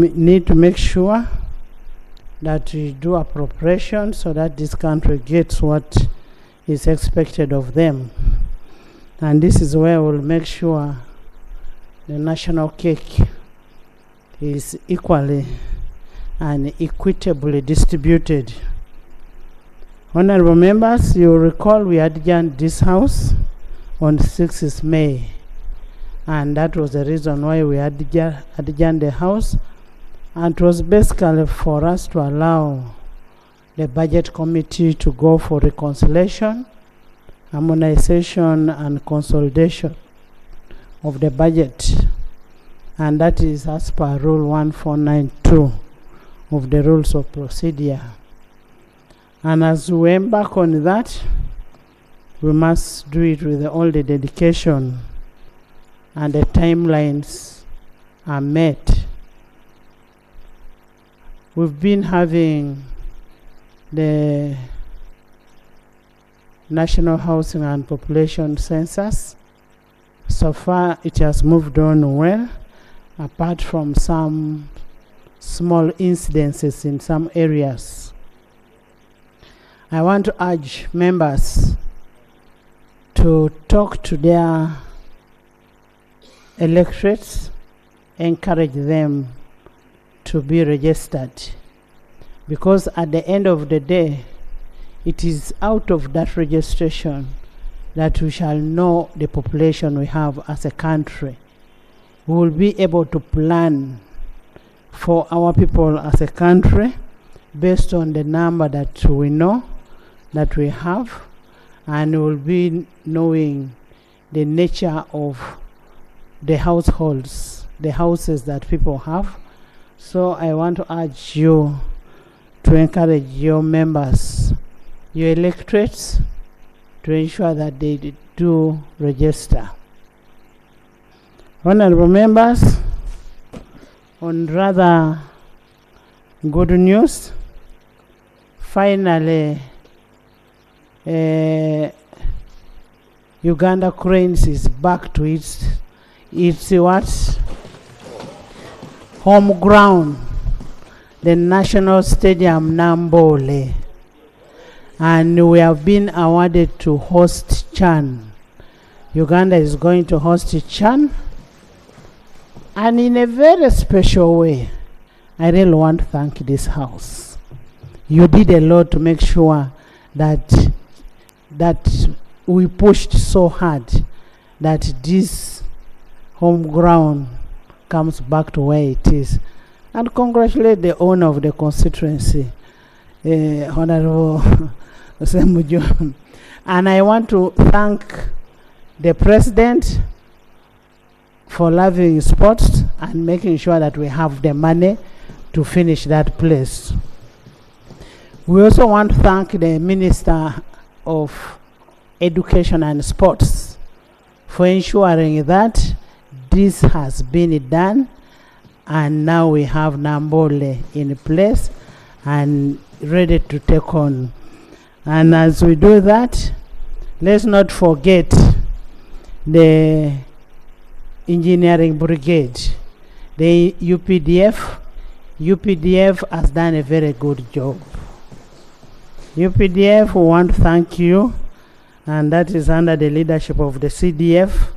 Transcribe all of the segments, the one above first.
need to make sure that we do appropriation so that this country gets what is expected of them. And this is where we'll make sure the national cake is equally and equitably distributed. Honorable members, you recall we adjourned this House on 6th May, and that was the reason why we adjourned the House, and it was basically for us to allow the Budget Committee to go for reconciliation, harmonization, and consolidation of the budget, and that is as per Rule 1492 of the Rules of Procedure. And as we embark on that, we must do it with all the dedication and the timelines are met. We've been having the National Housing and Population Census. So far, it has moved on well, apart from some small incidences in some areas. I want to urge members to talk to their electorates, encourage them to be registered, because at the end of the day, it is out of that registration that we shall know the population we have as a country. We will be able to plan for our people as a country based on the number that we know that we have, and we will be knowing the nature of the households, the houses that people have. So I want to urge you to encourage your members, your electorates, to ensure that they do register. Honorable members, on rather good news, finally, Uganda Cranes is back to its what? Home ground, the National Stadium Nambole. And we have been awarded to host CHAN. Uganda is going to host CHAN, and in a very special way. I really want to thank this House. You did a lot to make sure that we pushed so hard that this home ground comes back to where it is. And congratulate the owner of the constituency, Honorable Osemujo. And I want to thank the President for loving sports and making sure that we have the money to finish that place. We also want to thank the Minister of Education and Sports for ensuring that this has been done, and now we have Nambole in place and ready to take on. And as we do that, let's not forget the engineering brigade, the UPDF. UPDF has done a very good job. UPDF, we want to thank you, and that is under the leadership of the CDF.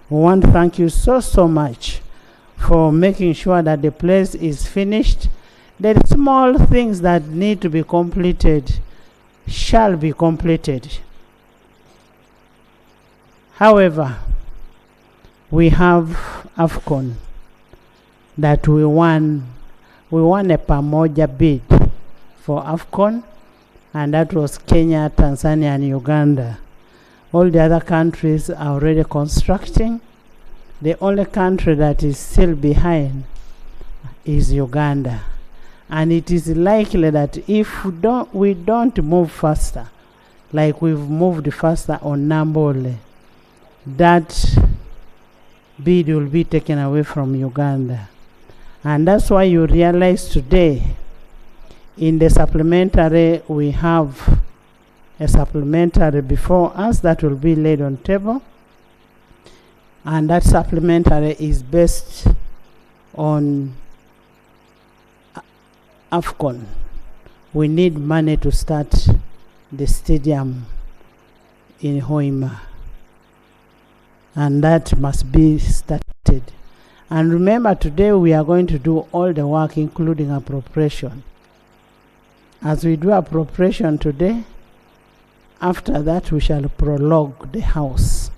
We want to thank you so much for making sure that the place is finished. The small things that need to be completed shall be completed. However, we have AFCON that we won a pamoja bid for AFCON, and that was Kenya, Tanzania, and Uganda. All the other countries are already constructing. The only country that is still behind is Uganda. And it is likely that if we don't move faster, like we've moved faster on Nambole, that bid will be taken away from Uganda. And that's why you realize today in the supplementary we have a supplementary before us that will be laid on table, and that supplementary is based on AFCON, we need money to start the stadium in Hoima. And that must be started. And remember, today we are going to do all the work, including appropriation. As we do appropriation today, after that we shall prologue the house.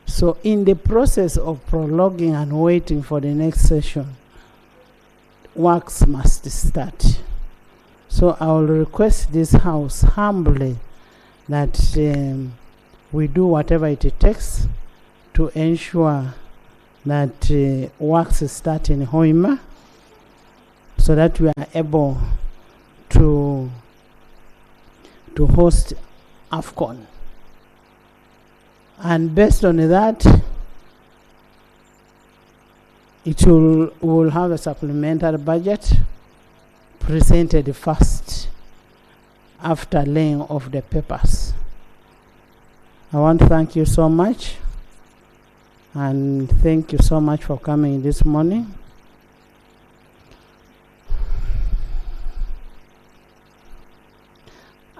So in the process of prologuing and waiting for the next session, works must start. So I will request this house humbly that we do whatever it takes to ensure that works start in Hoima, so that we are able to host AFCON. And based on that, we'll have a supplementary budget presented first after laying of the papers. I want to thank you so much, and thank you so much for coming this morning.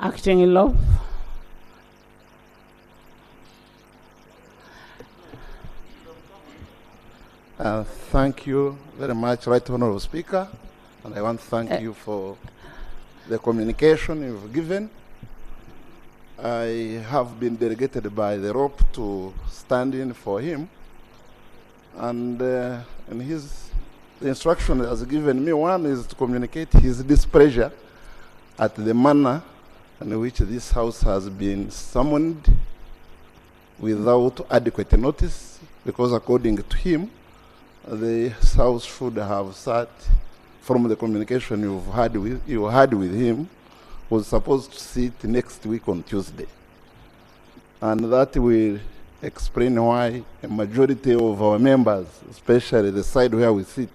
Acting in law. Thank you very much, Right Honorable Speaker, and I want to thank you for the communication you've given. I have been delegated by the rope to stand in for him, and the instruction has given me, one is to communicate his displeasure at the manner in which this house has been summoned without adequate notice, because according to him, the house should have sat, from the communication you had with him, was supposed to sit next week on Tuesday. And that will explain why a majority of our members, especially the side where we sit,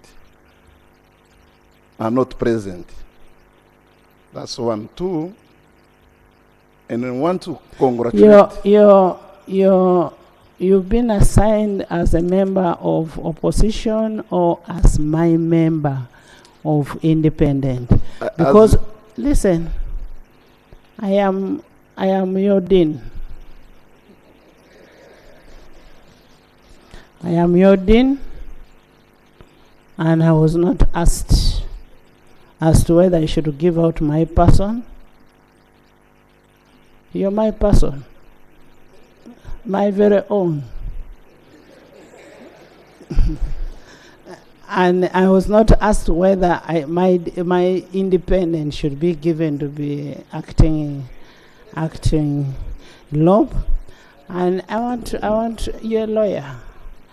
are not present. That's one. Two, and I want to congratulate. You've been assigned as a member of opposition or as my member of independent? Because listen, I am your dean. I am your dean, and I was not asked as to whether I should give out my person. You're my person, my very own. And I was not asked whether my independence should be given to be acting law. And I want your lawyer,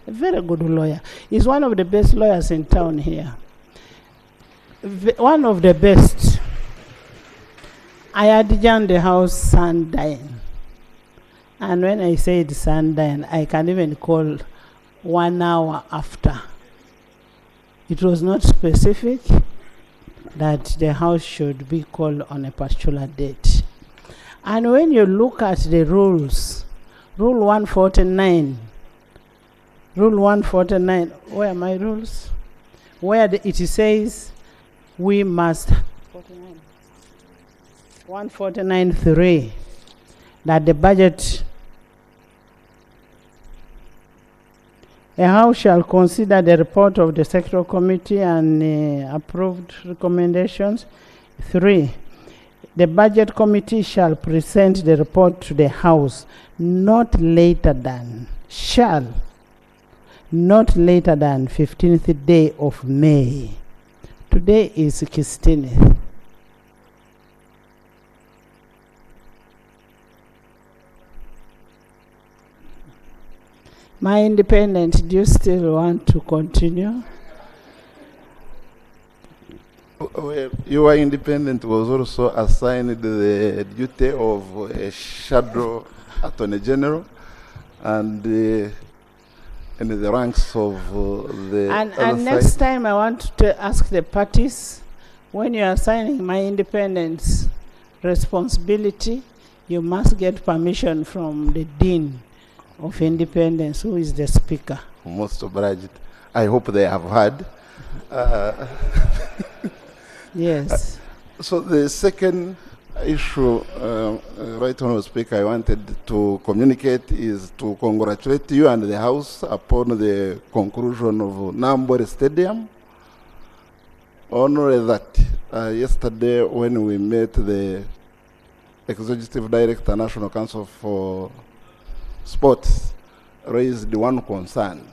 a very good lawyer. He's one of the best lawyers in town here. One of the best. I had joined the house sundown. And when I said sundown, I can even call 1 hour after. It was not specific that the house should be called on a particular date. And when you look at the rules, Rule 149, where are my rules? Where it says we must, 149.3, that the budget, a house shall consider the report of the sectoral committee and approved recommendations. 3, the budget committee shall present the report to the house not later than 15th day of May. Today is 16th. My independent, do you still want to continue? Well, your independent was also assigned the duty of a shadow attorney general and in the ranks of the and next time I want to ask the parties, when you are signing my independence responsibility, you must get permission from the dean of independence, who is the speaker. Most obliged. I hope they have heard. Yes. So the second issue, Right Honourable Speaker, I wanted to communicate is to congratulate you and the House upon the conclusion of Nambole Stadium. Only that yesterday when we met the Executive Director, National Council for Sports, raised one concern.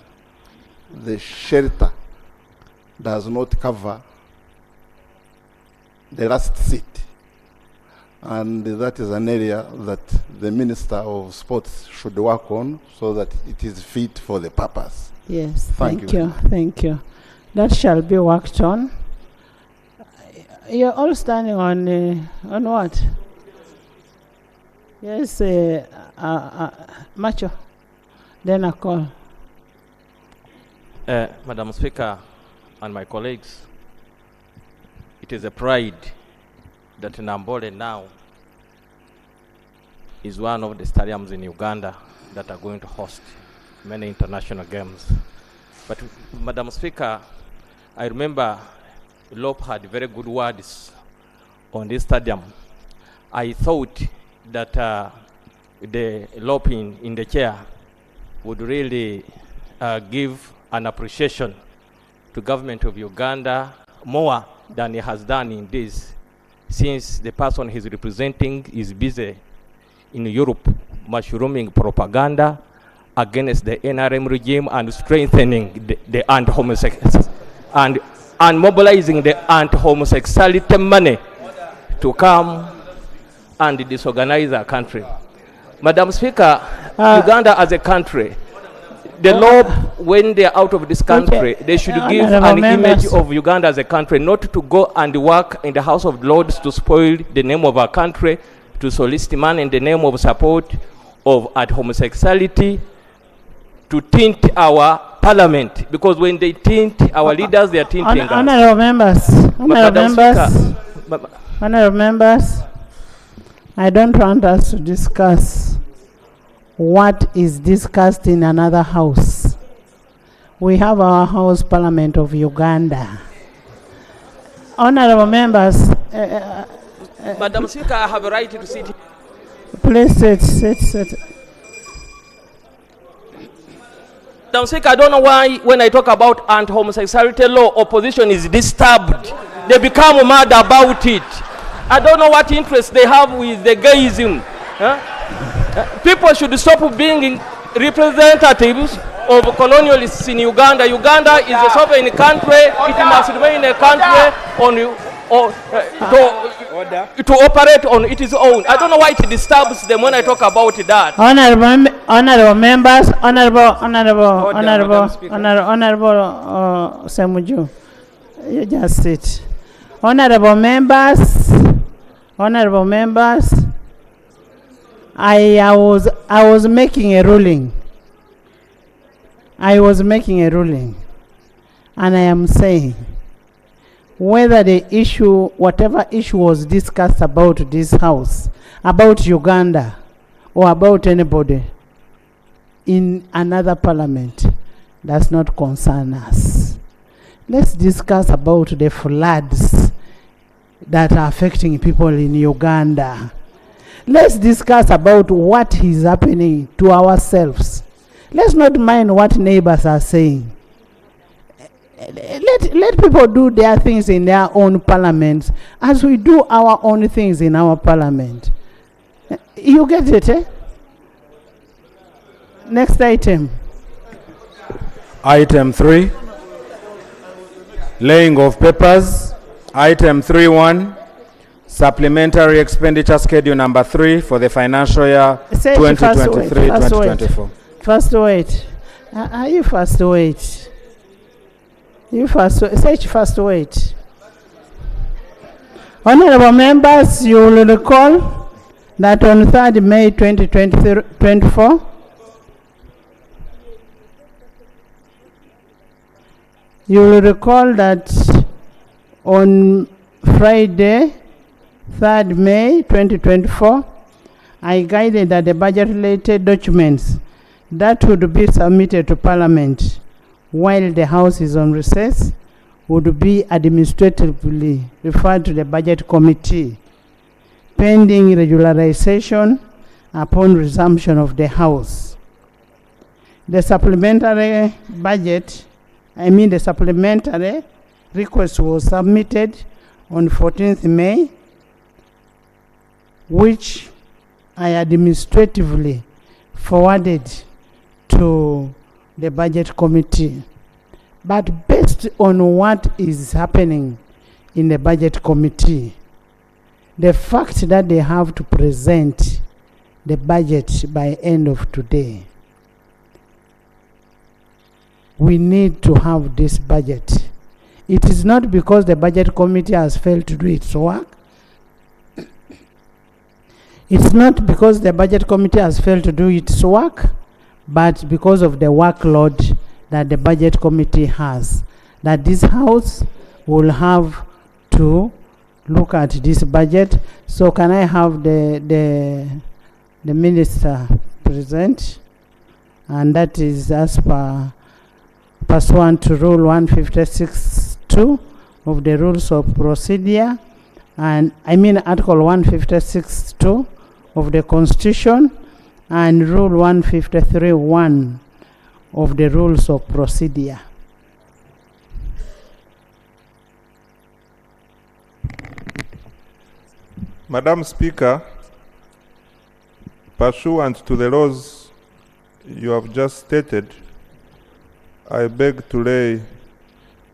The shelter does not cover the last seat. And that is an area that the Minister of Sports should work on so that it is fit for the purpose. Yes, Thank you. Thank you. That shall be worked on. You're all standing on what? Yes, Macho. Then I call. Madam Speaker and my colleagues, it is a pride that Nambole now is one of the stadiums in Uganda that are going to host many international games. But Madam Speaker, I remember Lop had very good words on this stadium. I thought that the Lop in the chair would really give an appreciation to government of Uganda more than he has done in this, since the person he's representing is busy in Europe mushrooming propaganda against the NRM regime and strengthening the anti-homosexuality and mobilizing the anti-homosexuality money to come and disorganize our country. Madam Speaker, Uganda as a country, the law, when they are out of this country, they should give an image of Uganda as a country, not to go and work in the House of Lords to spoil the name of our country, to solicit money in the name of support of homosexuality, to tint our parliament. Because when they tint our leaders, they are tinting us. Honorable members, I don't want us to discuss what is discussed in another house. We have our House Parliament of Uganda. Honorable members, Madam Speaker, I have a right to sit. Please sit. Madam Speaker, I don't know why when I talk about anti-homosexuality law, opposition is disturbed. They become mad about it. I don't know what interest they have with the gayism. People should stop being representatives of colonialists in Uganda. Uganda is a sovereign country. It must remain a country to operate on its own. I don't know why it disturbs them when I talk about that. Honorable members, honorable Semuju, you just sit. Honorable members, I was making a ruling. And I am saying whether the issue, whatever issue was discussed about this house, about Uganda, or about anybody in another parliament, does not concern us. Let's discuss about the floods that are affecting people in Uganda. Let's discuss about what is happening to ourselves. Let's not mind what neighbors are saying. Let people do their things in their own parliaments as we do our own things in our parliament. You get it, eh? Next item. Item 3, laying of papers. Item 3.1, supplementary expenditure schedule number 3 for the financial year 2023-2024. First wait. You first wait. First wait. Honorable members, you will recall that on 3rd May 2024, you will recall that on Friday, 3rd May 2024, I guided that the budget-related documents that would be submitted to Parliament while the House is on recess would be administratively referred to the Budget Committee pending regularization upon resumption of the House. The supplementary request was submitted on 14th May, which I administratively forwarded to the Budget Committee. But based on what is happening in the Budget Committee, the fact that they have to present the budget by end of today, we need to have this budget. It is not because the Budget Committee has failed to do its work. It's not because the Budget Committee has failed to do its work, but because of the workload that the Budget Committee has, that this House will have to look at this budget. So can I have the Minister present? And that is as per pursuant to Rule 156(2) of the Rules of Procedure, and Article 156(2) of the Constitution, and Rule 153(1) of the Rules of Procedure. Madam Speaker, pursuant to the laws you have just stated, I beg to lay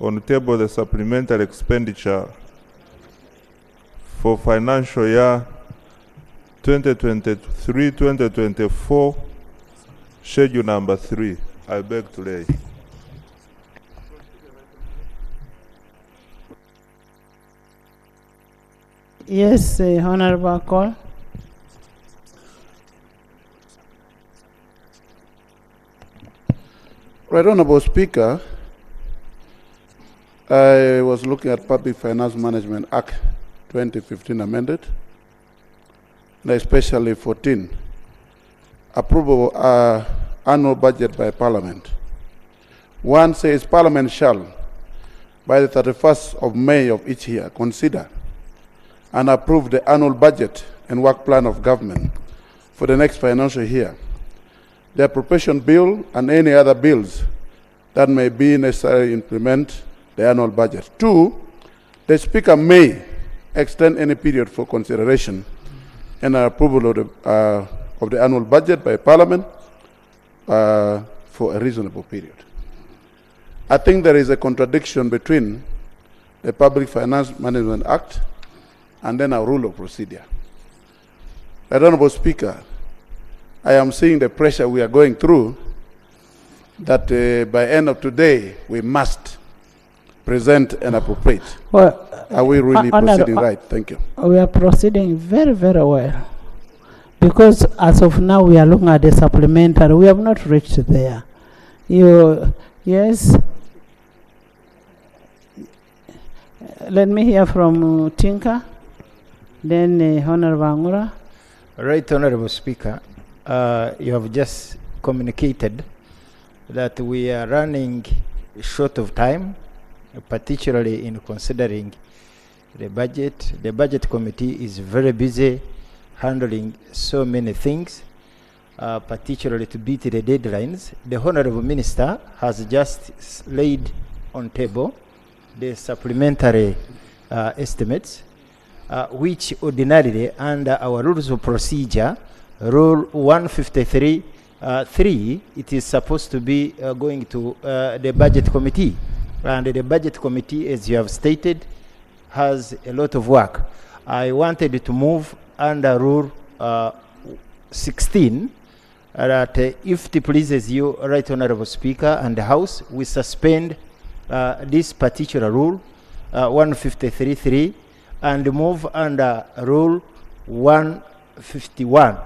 on the table the supplementary expenditure for financial year 2023-2024, schedule number 3. I beg to lay. Yes, Honorable Call. Right, Honorable Speaker, I was looking at Public Finance Management Act 2015 amended, and especially 14, approval annual budget by Parliament. One says Parliament shall, by the 31st of May of each year, consider and approve the annual budget and work plan of government for the next financial year, the appropriation bill and any other bills that may be necessary to implement the annual budget. 2, the Speaker may extend any period for consideration and approval of the annual budget by Parliament for a reasonable period. I think there is a contradiction between the Public Finance Management Act and then our rule of procedure. Honorable Speaker, I am seeing the pressure we are going through that by end of today we must present and appropriate. Well, are we really proceeding right? Thank you. We are proceeding very, very well. Because as of now we are looking at the supplementary. We have not reached there. Yes? Let me hear from Tinka, then Honorable Angura. Right, Honorable Speaker. You have just communicated that we are running short of time, particularly in considering the budget. The Budget Committee is very busy handling so many things, particularly to beat the deadlines. The Honorable Minister has just laid on table the supplementary estimates, which ordinarily under our rules of procedure, Rule 153(3), it is supposed to be going to the Budget Committee. And the Budget Committee, as you have stated, has a lot of work. I wanted to move under Rule 16, that if it pleases you, Right Honorable Speaker and the House, we suspend this particular Rule 153(3) and move under Rule 151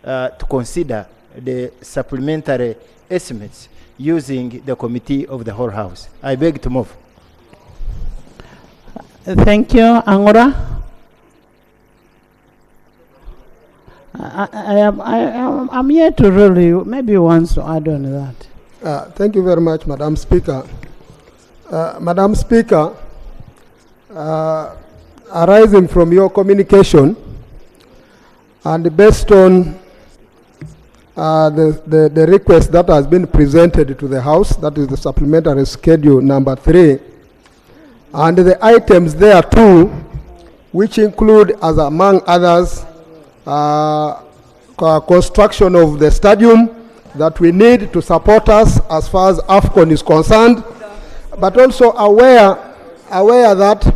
to consider the supplementary estimates using the Committee of the Whole House. I beg to move. Thank you, Angura. I'm here to really, maybe wants to add on that. Thank you very much, Madam Speaker. Madam Speaker, arising from your communication and based on the request that has been presented to the House, that is the supplementary schedule number 3, and the items there too, which include, as among others, construction of the stadium that we need to support us as far as AFCON is concerned, but also aware that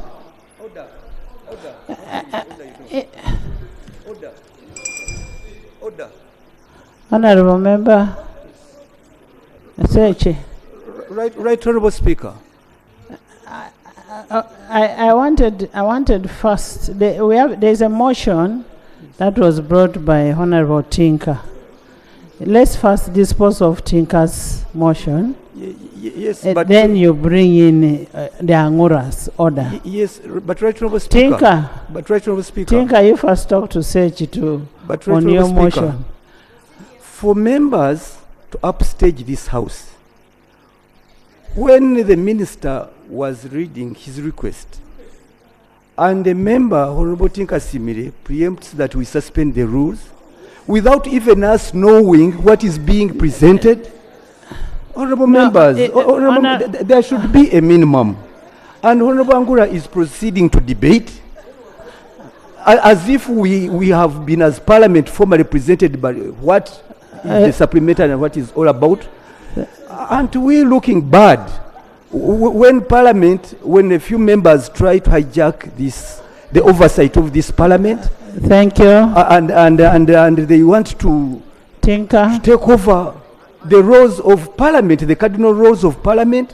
Honorable Member Sechi. Right, Honorable Speaker. I wanted first. There's a motion that was brought by Honorable Tinker. Let's first dispose of Tinker's motion. Yes, but then you bring in the Angura's order. Yes, but right, Honorable Speaker. Tinker. But right, Honorable Speaker. Tinker, you first talk to Sechi too on your motion. For members to upstage this House, when the Minister was reading his request, and the member, Honorable Tinker Simire, preempts that we suspend the rules, without even us knowing what is being presented, Honorable members, there should be a minimum. And Honorable Angura is proceeding to debate as if we have been as Parliament formally presented by what is the supplementary and what is all about. Aren't we looking bad when Parliament, when a few members try to hijack the oversight of this Parliament? Thank you. And they want to Tinker. take over the roles of Parliament, the cardinal roles of Parliament,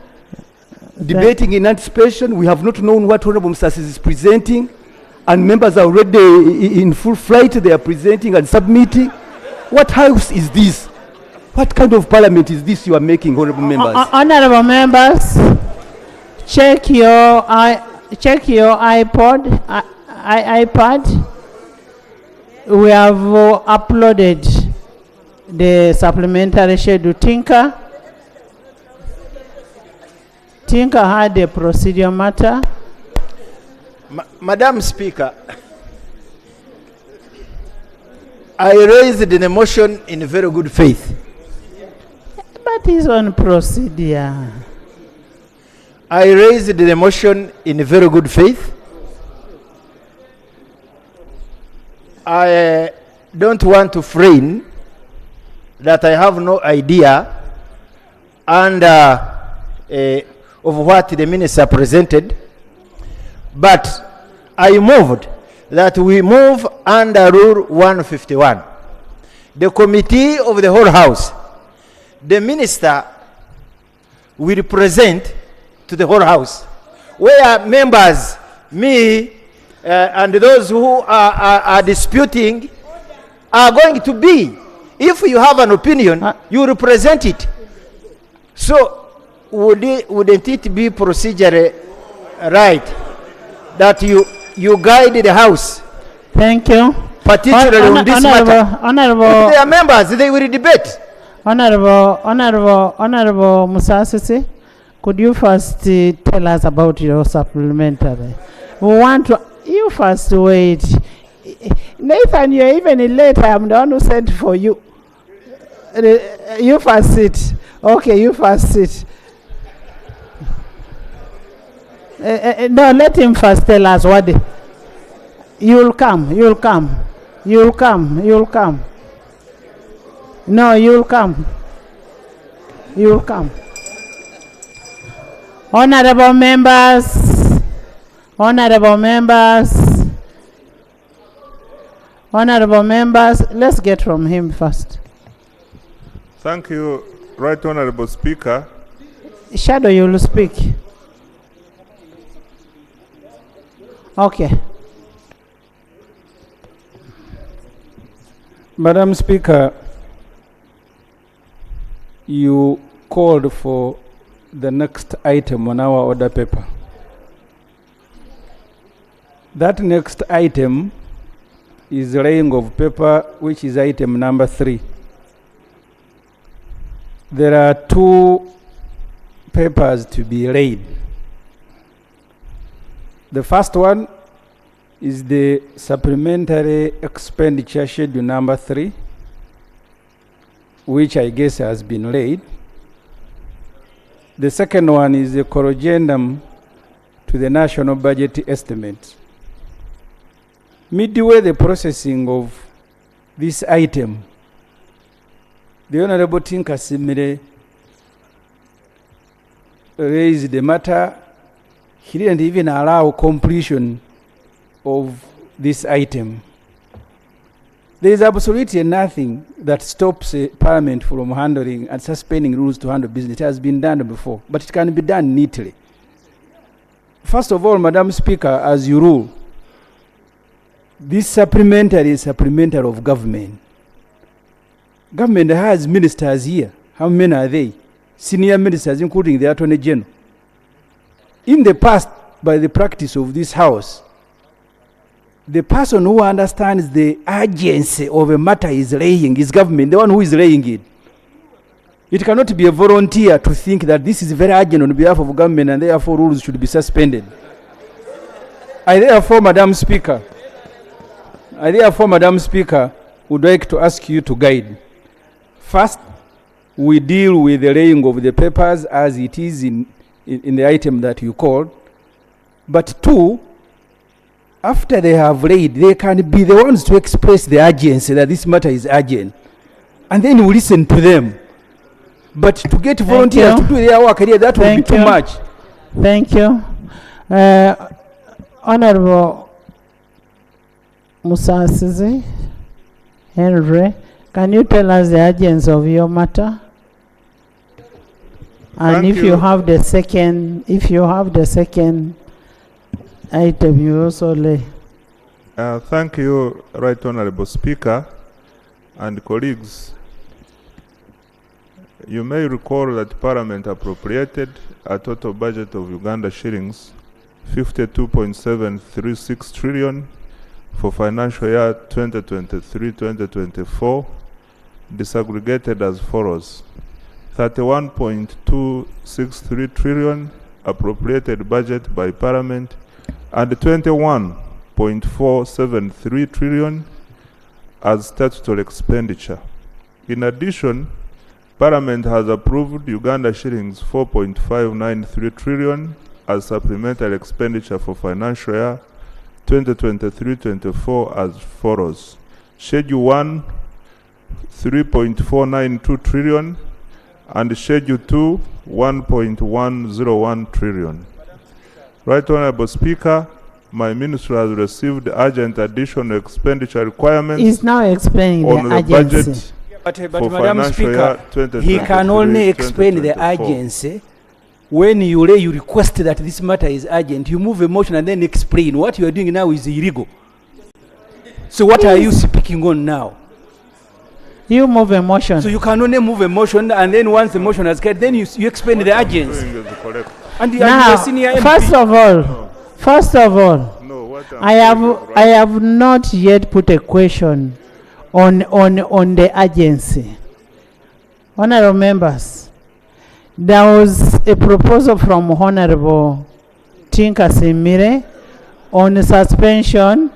debating in anticipation. We have not known what Honorable Msasi is presenting, and members are already in full flight. They are presenting and submitting. What house is this? What kind of Parliament is this you are making, Honorable members? Honorable members, check your iPad. We have uploaded the supplementary schedule. Tinker had a procedural matter. Madam Speaker, I raised the motion in very good faith. But it's on procedure. I raised the motion in very good faith. I don't want to frame that I have no idea of what the minister presented, but I moved that we move under Rule 151. The committee of the whole House, the minister will present to the whole House, where members, me, and those who are disputing are going to be. If you have an opinion, you represent it. So, wouldn't it be procedurally right that you guide the House? Thank you. Particularly on this matter. Honorable. If they are members, they will debate. Honorable Musasisi, could you first tell us about your supplementary? We want to. You first wait. Nathan, you're even late. I'm the one who sent for you. You first sit. Okay, you first sit. No, let him first tell us what you'll come. No, you'll come. Honorable members, let's get from him first. Thank you, Right Honorable Speaker. Shadow, you will speak. Okay. Madam Speaker, you called for the next item on our order paper. That next item is laying of paper, which is item number 3. There are 2 papers to be laid. The first one is the supplementary expenditure schedule number 3, which I guess has been laid. The second one is the corrigendum to the national budget estimate. Midway the processing of this item, the Honorable Tinka Simire raised the matter. He didn't even allow completion of this item. There is absolutely nothing that stops Parliament from handling and suspending rules to handle business. It has been done before, but it can be done neatly. First of all, Madam Speaker, as you rule, this supplementary is supplementary of government. Government has ministers here. How many are they? Senior ministers, including the Attorney General. In the past, by the practice of this House, the person who understands the urgency of a matter is laying is government, the one who is laying it. It cannot be a volunteer to think that this is very urgent on behalf of government and therefore rules should be suspended. I therefore, Madam Speaker, would like to ask you to guide. First, we deal with the laying of the papers as it is in the item that you called. But two, after they have laid, they can be the ones to express the urgency that this matter is urgent. And then we listen to them. But to get volunteers to do their work here, that would be too much. Thank you. Honorable Musasizi Henry, can you tell us the urgency of your matter? And if you have the second item, you also lay. Thank you, Right Honorable Speaker and colleagues. You may recall that Parliament appropriated a total budget of Uganda shillings 52.736 trillion for financial year 2023-2024, disaggregated as follows: 31.263 trillion appropriated budget by Parliament and 21.473 trillion as statutory expenditure. In addition, Parliament has approved Uganda shillings 4.593 trillion as supplementary expenditure for financial year 2023-24 as follows: Schedule 1, 3.492 trillion, and Schedule 2, 1.101 trillion. Right Honorable Speaker, my ministry has received urgent additional expenditure requirements. He's now explaining on the urgency. Budget But Madam Speaker, he can only explain the urgency when you request that this matter is urgent. You move a motion and then explain. What you are doing now is illegal. So what are you speaking on now? You move a motion. So you can only move a motion, and then once the motion has carried, then you explain the urgency. And now, first of all, no, I have not yet put a question on the urgency. Honorable members, there was a proposal from Honorable Tinka Simire on suspension.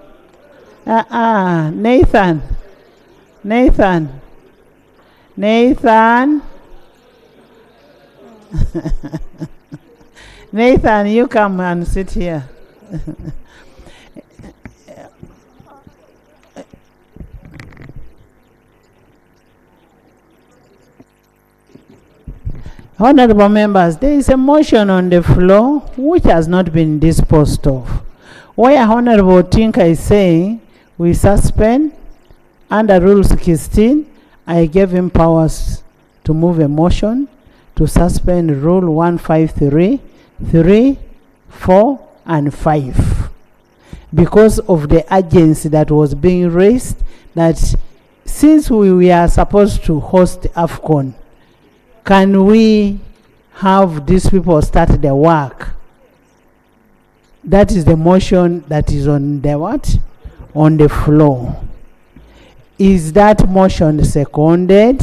Nathan. Nathan, you come and sit here. Honorable members, there is a motion on the floor which has not been disposed of, where Honorable Tinka is saying we suspend under Rule 16. I gave him powers to move a motion to suspend Rule 153, 3, 4, and 5 because of the urgency that was being raised, that since we are supposed to host AFCON, can we have these people start the work? That is the motion that is on the what? On the floor. Is that motion seconded?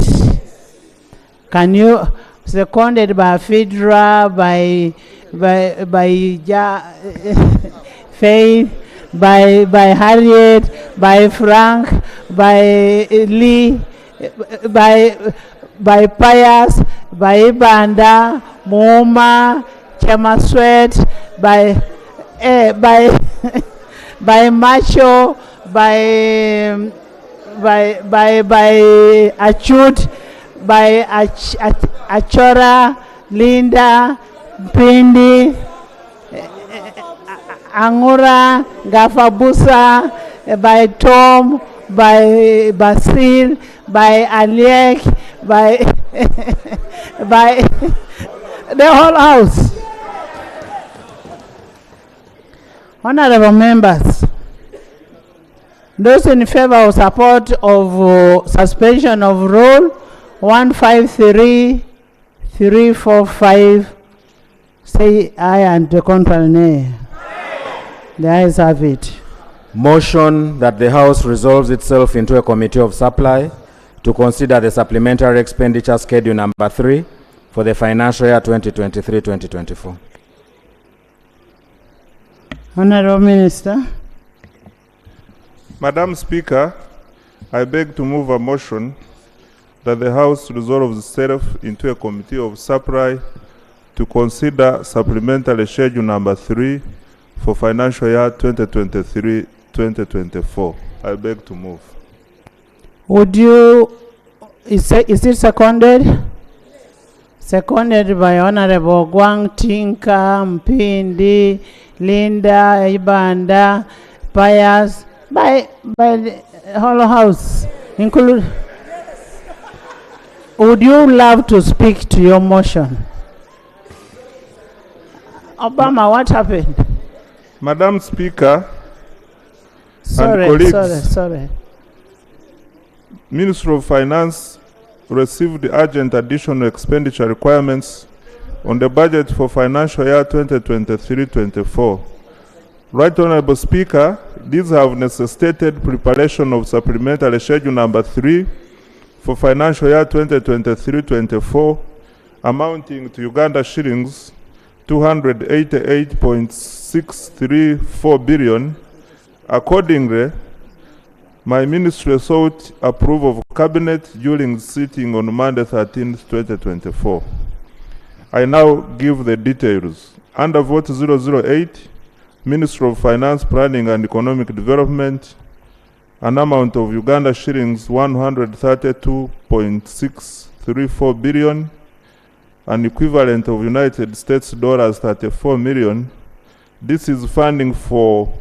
Can you seconded by Fidra, by Faith, by Harriet, by Frank, by Lee, by Pius, by Ibanda, Moma, Chemaswet, by by Macho, by Achut, by Achora, Linda, Pindi, Angura, Gafabusa, by Tom, by Basil, by Aliek, by by the whole house. Honorable members, those in favor of support of suspension of rule 153345 say aye and the contrary nay. The ayes have it. Motion that the House resolves itself into a committee of supply to consider the supplementary expenditure schedule number 3 for the financial year 2023-2024. Honorable Minister. Madam Speaker, I beg to move a motion that the House resolves itself into a committee of supply to consider supplementary schedule number 3 for financial year 2023-2024. I beg to move. Would you, is it seconded? Seconded by Honorable Gwang Tinka, Mpindi, Linda, Ibanda, Pius, by the whole house, include. Would you love to speak to your motion? Obama, what happened? Madam Speaker, Sorry, and colleagues, sorry. Ministry of Finance received urgent additional expenditure requirements on the budget for financial year 2023-24. Right Honorable Speaker, these have necessitated preparation of supplementary schedule number 3 for financial year 2023-24 amounting to Uganda shillings 288.634 billion. Accordingly, my ministry sought approval of Cabinet during sitting on Monday 13th, 2024. I now give the details. Under Vote 008, Ministry of Finance, Planning and Economic Development, an amount of Uganda shillings 132.634 billion, an equivalent of United States dollars 34 million. This is funding for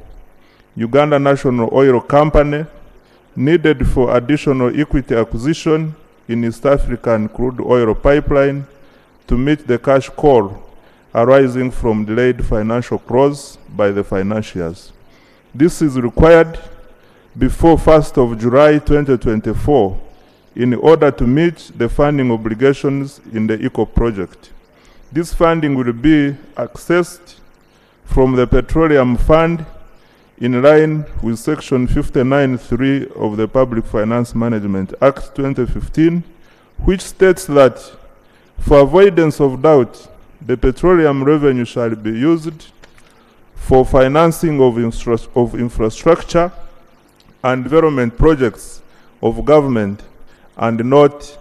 Uganda National Oil Company, needed for additional equity acquisition in East African crude oil pipeline to meet the cash call arising from delayed financial close by the financiers. This is required before 1st of July 2024 in order to meet the funding obligations in the ECO project. This funding will be accessed from the Petroleum Fund in line with Section 59.3 of the Public Finance Management Act 2015, which states that for avoidance of doubt, the petroleum revenue shall be used for financing of infrastructure and development projects of government and not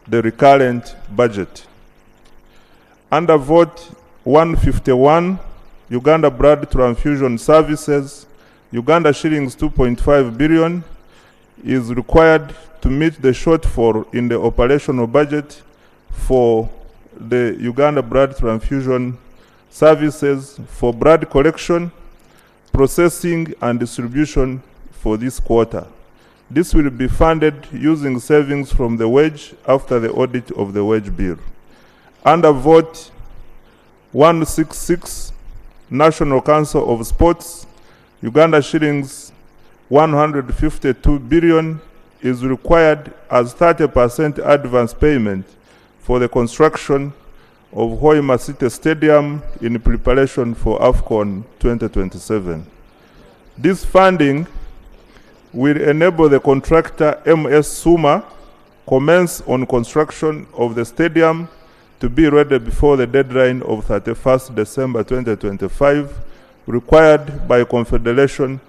the recurrent budget. Under Vote 151, Uganda Blood Transfusion Services, Uganda shillings 2.5 billion is required to meet the shortfall in the operational budget for the Uganda Blood Transfusion Services for blood collection, processing and distribution for this quarter. This will be funded using savings from the wage after the audit of the wage bill. Under Vote 166, National Council of Sports, Uganda shillings 152 billion is required as 30% advance payment for the construction of Hoima City Stadium in preparation for AFCON 2027. This funding will enable the contractor MS Suma commence on construction of the stadium to be ready before the deadline of 31st December 2025 required by Confederation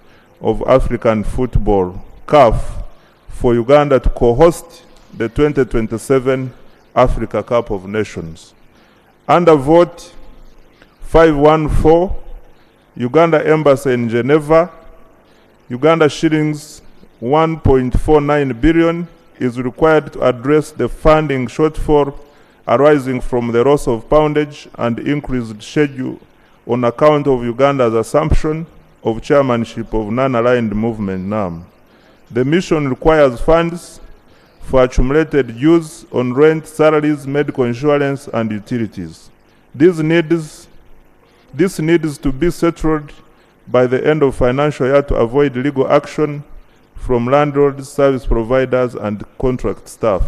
of African Football, CAF, for Uganda to co-host the 2027 Africa Cup of Nations. Under vote 514, Uganda Embassy in Geneva, Uganda shillings 1.49 billion is required to address the funding shortfall arising from the loss of poundage and increased schedule on account of Uganda's assumption of chairmanship of non-aligned movement NAM. The mission requires funds for accumulated dues on rent, salaries, medical insurance, and utilities. This needs to be settled by the end of financial year to avoid legal action from landlords, service providers, and contract staff.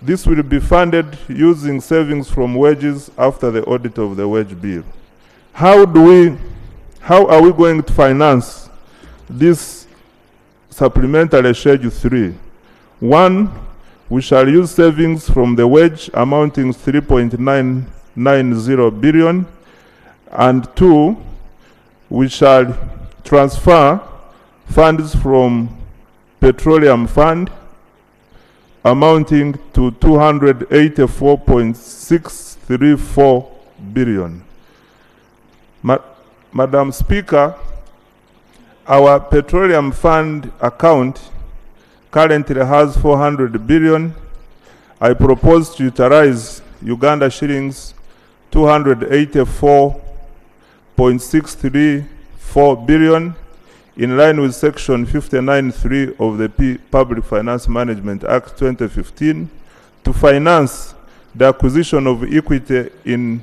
This will be funded using savings from wages after the audit of the wage bill. How are we going to finance this supplementary Schedule 3? 1, we shall use savings from the wage amounting 3.990 billion, and 2, we shall transfer funds from Petroleum Fund amounting to 284.634 billion. Madam Speaker, our Petroleum Fund account currently has 400 billion. I propose to utilize Uganda shillings 284.634 billion in line with Section 59.3 of the Public Finance Management Act 2015 to finance the acquisition of equity in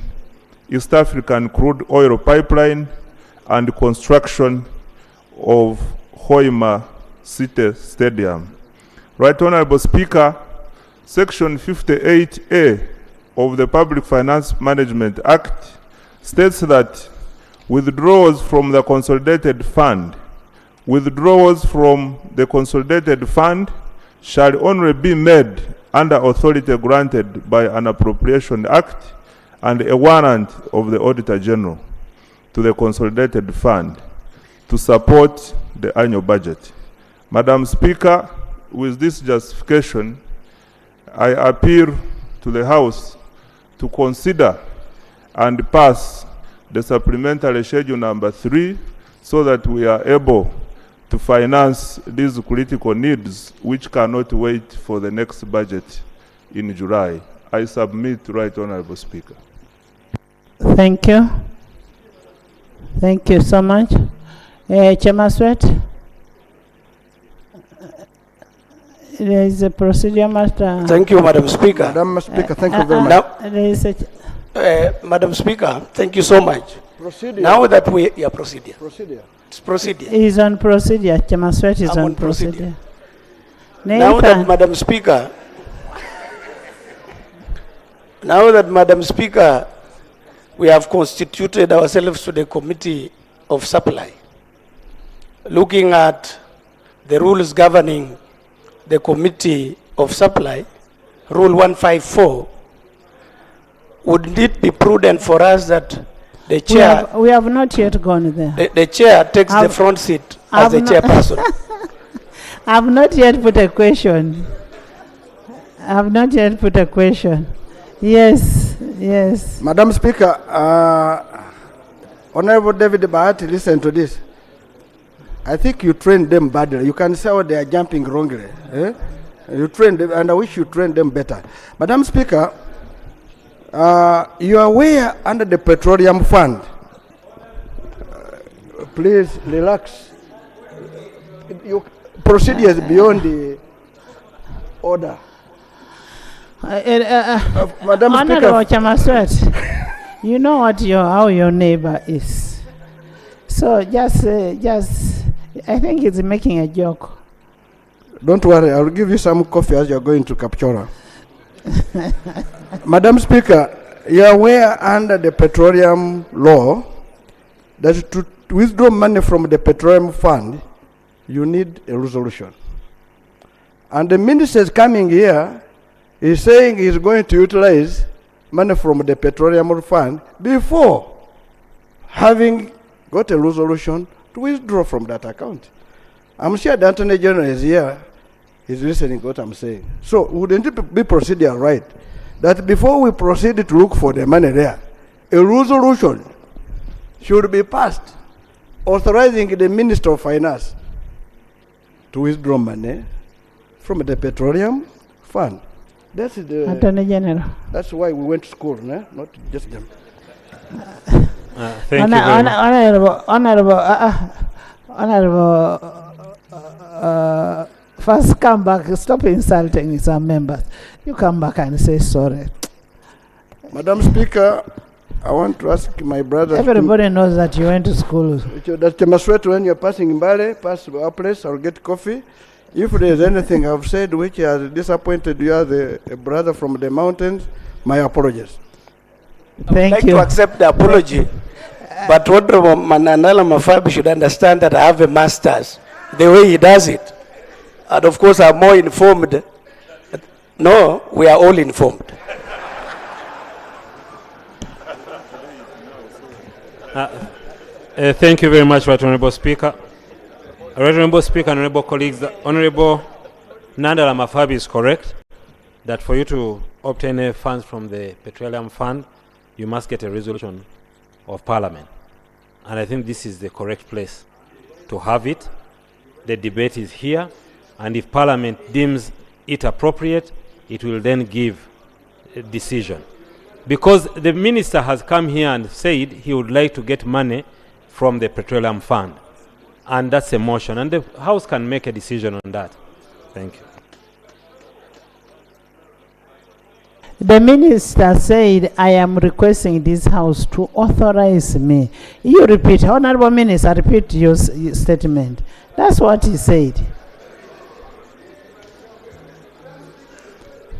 East African crude oil pipeline and construction of Hoima City Stadium. Right Honorable Speaker, Section 58A of the Public Finance Management Act states that withdrawals from the consolidated fund shall only be made under authority granted by an appropriation act and a warrant of the Auditor General to the consolidated fund to support the annual budget. Madam Speaker, with this justification, I appeal to the House to consider and pass the supplementary schedule number 3 so that we are able to finance these critical needs which cannot wait for the next budget in July. I submit, Right Honorable Speaker. Thank you. Thank you so much. Chairman Sweat? There is a procedure matter. Thank you, Madam Speaker. Madam Speaker, thank you very much. There is a Madam Speaker, thank you so much. Procedure. Now that we, yeah, procedure. Procedure. It's procedure. He's on procedure. Chairman Sweat is I'm on on procedure. procedure. Now that, Madam Speaker, we have constituted ourselves to the Committee of Supply, looking at the rules governing the Committee of Supply, Rule 154, would it be prudent for us that the chair... We have not yet gone there. The chair takes the front seat as the chairperson. I have not yet put a question. Yes. Madam Speaker, Honorable David Bahati, listen to this. I think you trained them badly. You can say they are jumping wrongly. You trained them, and I wish you trained them better. Madam Speaker, you are aware under the Petroleum Fund. Please relax. You procedures beyond the order. Madam Honorable Speaker, Chairman Sweat, you know what how your neighbor is. So just, I think he's making a joke. don't worry, I'll give you some coffee as you're going to Kapchora. Madam Speaker, you are aware under the petroleum law that to withdraw money from the petroleum fund, you need a resolution. And the minister is coming here, he's saying he's going to utilize money from the petroleum fund before having got a resolution to withdraw from that account. I'm sure the Attorney General is here, is listening to what I'm saying. So wouldn't it be procedure right that before we proceed to look for the money there, a resolution should be passed authorizing the Minister of Finance to withdraw money from the Petroleum Fund. That's the Attorney General. That's why we went to school, nah? Not just them. Thank you very much. Honorable, first come back, stop insulting some members. You come back and say sorry. Madam Speaker, I want to ask my brother. Everybody knows that you went to school. That Maswet, when you're passing Mbale, pass our place, I'll get coffee. If there's anything I've said which has disappointed you as a brother from the mountains, my apologies. Thank I'd like you. to accept the apology, but Honorable Mananala Mafabi should understand that I have a master's, the way he does it. And of course, I'm more informed. No, we are all informed. Thank you very much, Right Honorable Speaker. Right Honorable Speaker and Honorable colleagues, the Honorable Nandala Mafabi is correct that for you to obtain funds from the Petroleum Fund, you must get a resolution of Parliament. And I think this is the correct place to have it. The debate is here, and if Parliament deems it appropriate, it will then give a decision. Because the minister has come here and said he would like to get money from the Petroleum Fund. And that's a motion, and the House can make a decision on that. Thank you. The minister said, I am requesting this House to authorize me. You repeat, Honorable Minister, repeat your statement. That's what he said.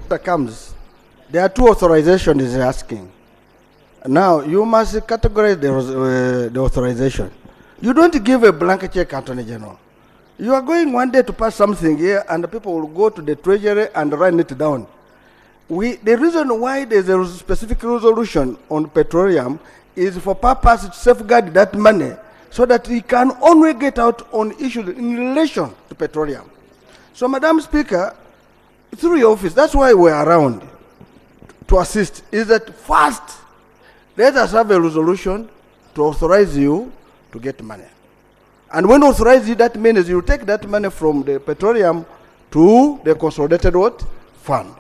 There are two authorizations he's asking. Now, you must categorize the authorization. You don't give a blanket check, Attorney General. You are going one day to pass something here, and the people will go to the Treasury and write it down. The reason why there's a specific resolution on petroleum is for purpose to safeguard that money so that we can only get out on issues in relation to petroleum. So, Madam Speaker, through your office, that's why we're around to assist, is that first, let us have a resolution to authorize you to get money. And when authorize you, that means you take that money from the petroleum to the consolidated what? Fund.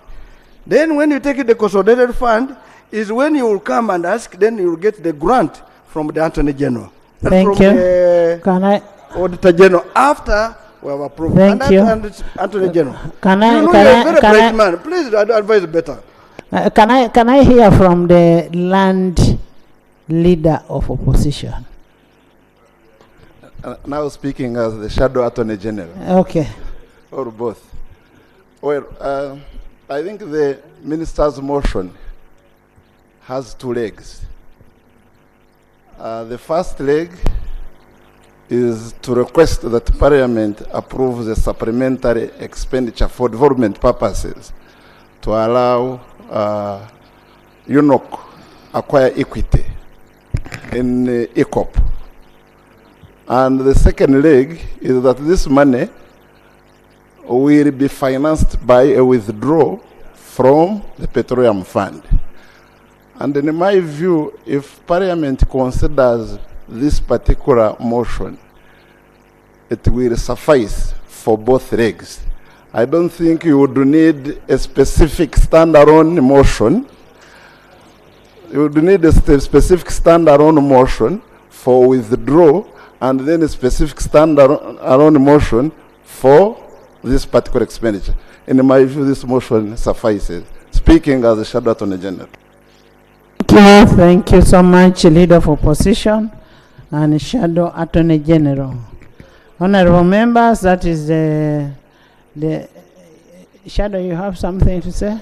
Then when you take it the consolidated fund, is when you will come and ask, then you will get the grant from the Attorney General. Thank from you. The Can I? Auditor General, after we have approved. Thank and you. And Attorney General. Can I? You know, Can you're I? a very Can bright I? man. Please advise better. Can I hear from the land leader of opposition? Now speaking as the Shadow Attorney General. Okay. Or both. Well, I think the minister's motion has two legs. The first leg is to request that Parliament approves a supplementary expenditure for development purposes to allow UNOC acquire equity in ECOP. And the second leg is that this money will be financed by a withdrawal from the Petroleum Fund. And in my view, if Parliament considers this particular motion, it will suffice for both legs. I don't think you would need a specific standalone motion. You would need a specific standalone motion for withdrawal and then a specific standalone motion for this particular expenditure. In my view, this motion suffices. Speaking as a Shadow Attorney General. Thank you so much, Leader of Opposition and Shadow Attorney General. Honorable members, that is the Shadow, you have something to say?